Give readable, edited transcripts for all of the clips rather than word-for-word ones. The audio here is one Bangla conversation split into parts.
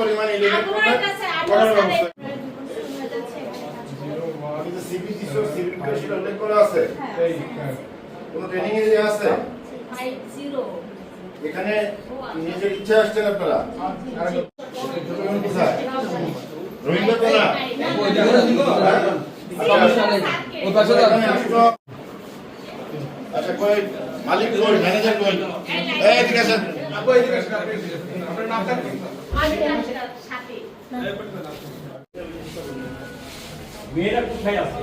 পরিমাণ ইলিগাল করার ব্যবস্থা কিন্তু সিবিসি সিভিল কোড উল্লেখ করা আছে কোনো ট্রেনিং এ আছে 50 এখানে নিজের ইচ্ছা আসছেন আপনারা রোহিঙ্গা তো না আচ্ছা কই মালিক কই ম্যানেজার কই এই ঠিক আছে আপনার নামটা কি সাথে মেয়েরা কোথায় আছে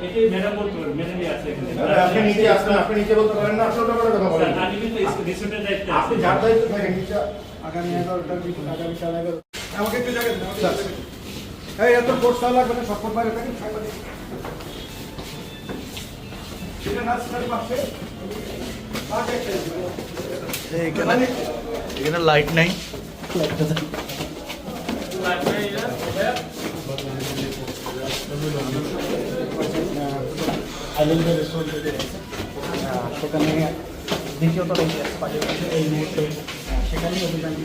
এটাই ম্যাডাম বলতে পারেন ম্যাডামই আছে এখানে আপনি নিজে আসবেন আপনি নিজে বলতে পারেন না আসলে ব্যাপারে কথা বলেন আমি কিন্তু রিসোর্টের দায়িত্বে আপনি যার দায়িত্ব থাকেন নিচে আগামী 11টার ভিতর আগামী 11:30 আমাকে একটু জায়গা দিন এই এত ফোর্স লাগবে না সব বাইরে থাকেন সাংবাদিক এটা নাস্তার পাশে এখানে লাইট নাই সেখানে দ্বিতীয়ত রয়েছে পাশাপাশি এই মুহূর্তে সেখানেই অভিযানটি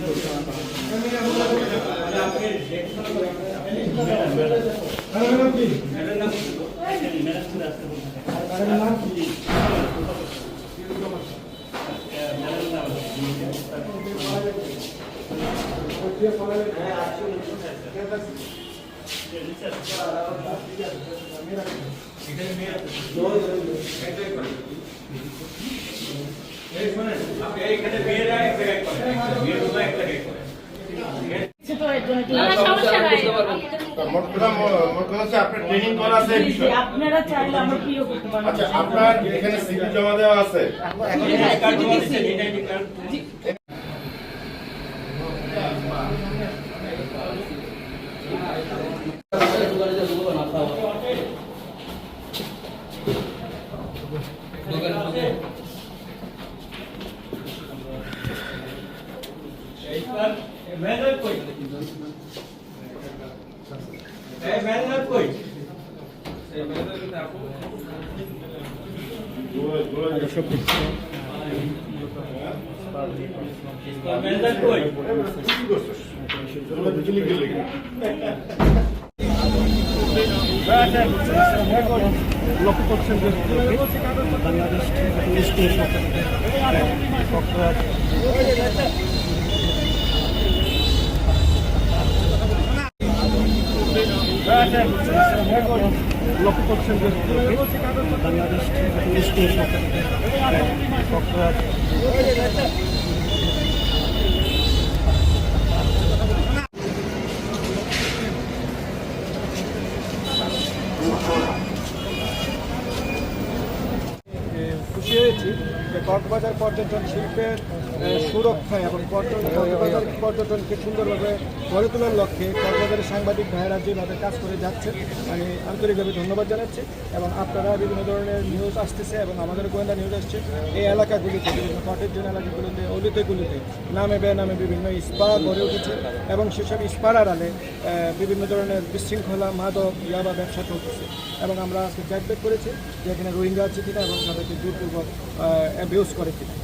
আপনারা চাইলে আমরা প্রিয় করতে পারি আচ্ছা আপনার এখানে সিভি জমা দেওয়া আছে ম্যানেজার কই এই ম্যানেজার কই এই ম্যানেজার কিন্তু আপু ম্যানেজার কই লক্ষ্য করছেন যে বাংলাদেশ পুলিশের লক্ষ্য করছেন যে বাংলাদেশ পুলিশের খুশি হয়েছি যে কক্সবাজার পর্যটন শিল্পের সুরক্ষায় এবং কক্সবাজার পর্যটনকে সুন্দরভাবে গড়ে তোলার লক্ষ্যে কক্সবাজারের সাংবাদিক ভাইয়েরা যেভাবে কাজ করে যাচ্ছে আমি আন্তরিকভাবে ধন্যবাদ জানাচ্ছি এবং আপনারা বিভিন্ন ধরনের নিউজ আসতেছে এবং আমাদের গোয়েন্দা নিউজ আসছে এই এলাকাগুলিতে বিভিন্ন কটের এলাকাগুলিতে অলিতেগুলিতে নামে বেনামে বিভিন্ন স্পা গড়ে উঠেছে এবং সেসব স্পার আড়ালে বিভিন্ন ধরনের বিশৃঙ্খলা মাদক ইয়াবা ব্যবসা চলতেছে এবং আমরা আজকে জ্যাকব্যাক করেছি যে এখানে রোহিঙ্গা আছে কিনা এবং তাদেরকে জোরপূর্বক অ্যাবিউজ করে কিনা।